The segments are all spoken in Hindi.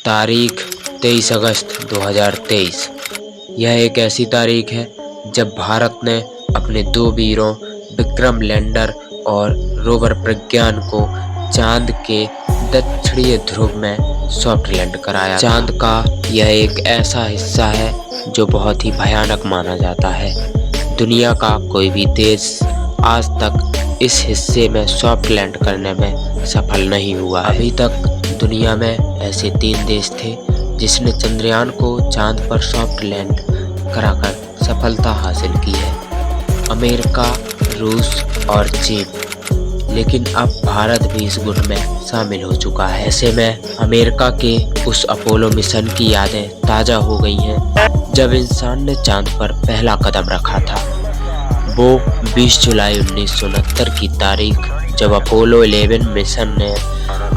तारीख 23 अगस्त 2023। यह एक ऐसी तारीख है जब भारत ने अपने दो वीरों विक्रम लैंडर और रोवर प्रज्ञान को चांद के दक्षिणी ध्रुव में सॉफ्ट लैंड कराया। चांद का यह एक ऐसा हिस्सा है जो बहुत ही भयानक माना जाता है। दुनिया का कोई भी देश आज तक इस हिस्से में सॉफ्ट लैंड करने में सफल नहीं हुआ है। अभी तक दुनिया में ऐसे 3 देश थे जिसने चंद्रयान को चांद पर सॉफ्ट लैंड कराकर सफलता हासिल की है, अमेरिका, रूस और चीन। लेकिन अब भारत भी इस गुट में शामिल हो चुका है। ऐसे में अमेरिका के उस अपोलो मिशन की यादें ताज़ा हो गई हैं जब इंसान ने चांद पर पहला कदम रखा था। वो 20 जुलाई 1969 की तारीख, जब अपोलो 11 मिशन ने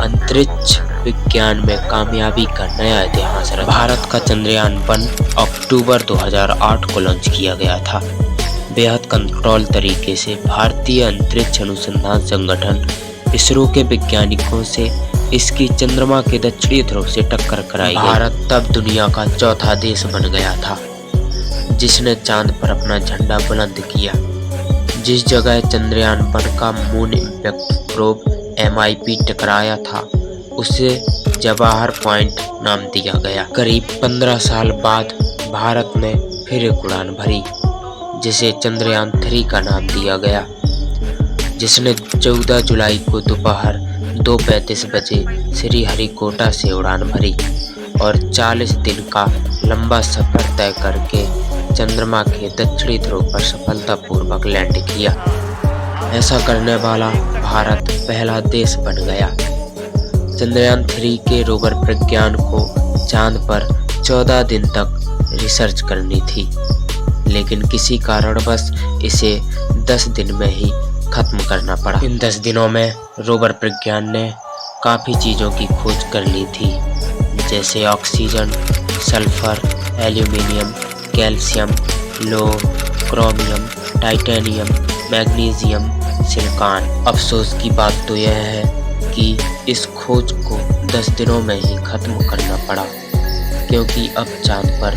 अंतरिक्ष विज्ञान में कामयाबी का नया इतिहास रचा। भारत का चंद्रयान 1 अक्टूबर 2008 को लॉन्च किया गया था। बेहद कंट्रोल तरीके से भारतीय अंतरिक्ष अनुसंधान संगठन इसरो के वैज्ञानिकों से इसकी चंद्रमा के दक्षिणी ध्रुव से टक्कर कराई गई। भारत तब दुनिया का चौथा देश बन गया था जिसने चांद पर अपना झंडा बुलंद किया। जिस जगह चंद्रयान 1 का मून इम्पैक्ट प्रोब MIP टकराया था उसे जवाहर पॉइंट नाम दिया गया। करीब 15 साल बाद भारत ने फिर एक उड़ान भरी जिसे चंद्रयान 3 का नाम दिया गया, जिसने 14 जुलाई को दोपहर 2:35 बजे श्रीहरिकोटा से उड़ान भरी और 40 दिन का लंबा सफर तय करके चंद्रमा के दक्षिणी ध्रुव पर सफलतापूर्वक लैंड किया। ऐसा करने वाला भारत पहला देश बन गया। चंद्रयान 3 के रोवर प्रज्ञान को चांद पर 14 दिन तक रिसर्च करनी थी, लेकिन किसी कारणवश इसे 10 दिन में ही खत्म करना पड़ा। इन 10 दिनों में रोवर प्रज्ञान ने काफ़ी चीज़ों की खोज कर ली थी, जैसे ऑक्सीजन, सल्फर, एल्यूमिनियम, कैल्शियम, लोह, क्रोमियम, टाइटेनियम, मैग्नीशियम, सिलिकॉन। अफसोस की बात तो यह है कि इस खोज को 10 दिनों में ही खत्म करना पड़ा, क्योंकि अब चांद पर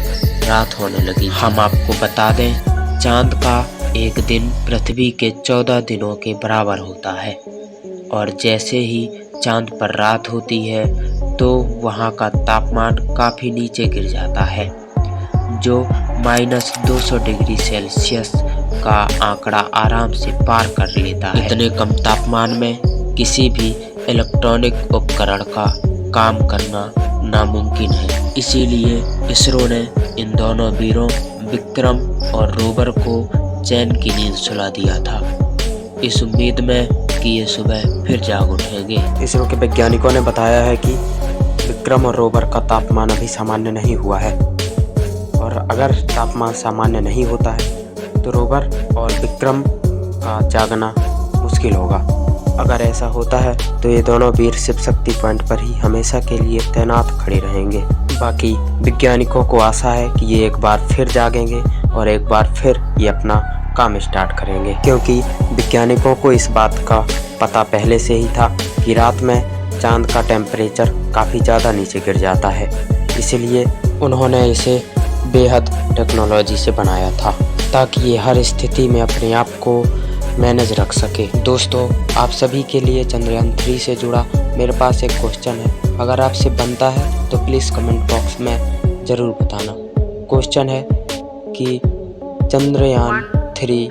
रात होने लगी। हम आपको बता दें, चांद का एक दिन पृथ्वी के 14 दिनों के बराबर होता है, और जैसे ही चांद पर रात होती है तो वहाँ का तापमान काफ़ी नीचे गिर जाता है, जो -200 डिग्री सेल्सियस का आंकड़ा आराम से पार कर लेता है। इतने कम तापमान में किसी भी इलेक्ट्रॉनिक उपकरण का काम करना नामुमकिन है। इसीलिए इसरो ने इन दोनों वीरों विक्रम और रोवर को चैन की नींद सुला दिया था, इस उम्मीद में कि ये सुबह फिर जाग उठेंगे। इसरो के वैज्ञानिकों ने बताया है कि विक्रम और रोवर का तापमान अभी सामान्य नहीं हुआ है, और अगर तापमान सामान्य नहीं होता है तो रोवर और विक्रम का जागना मुश्किल होगा। अगर ऐसा होता है तो ये दोनों वीर शिव शक्ति पॉइंट पर ही हमेशा के लिए तैनात खड़े रहेंगे। बाकी वैज्ञानिकों को आशा है कि ये एक बार फिर जागेंगे और एक बार फिर ये अपना काम स्टार्ट करेंगे, क्योंकि वैज्ञानिकों को इस बात का पता पहले से ही था कि रात में चांद का टेम्परेचर काफ़ी ज़्यादा नीचे गिर जाता है। इसलिए उन्होंने इसे बेहद टेक्नोलॉजी से बनाया था ताकि ये हर स्थिति में अपने आप को मैनेज रख सके। दोस्तों, आप सभी के लिए चंद्रयान 3 से जुड़ा मेरे पास एक क्वेश्चन है। अगर आपसे बनता है तो प्लीज़ कमेंट बॉक्स में ज़रूर बताना। क्वेश्चन है कि चंद्रयान 3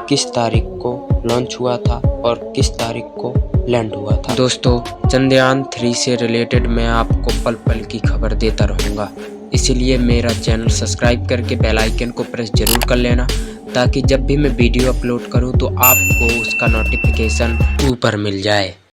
किस तारीख को लॉन्च हुआ था और किस तारीख को लैंड हुआ था। दोस्तों, चंद्रयान 3 से रिलेटेड मैं आपको पल पल की खबर देता रहूँगा, इसलिए मेरा चैनल सब्सक्राइब करके बेल आइकन को प्रेस जरूर कर लेना, ताकि जब भी मैं वीडियो अपलोड करूं तो आपको उसका नोटिफिकेशन ऊपर मिल जाए।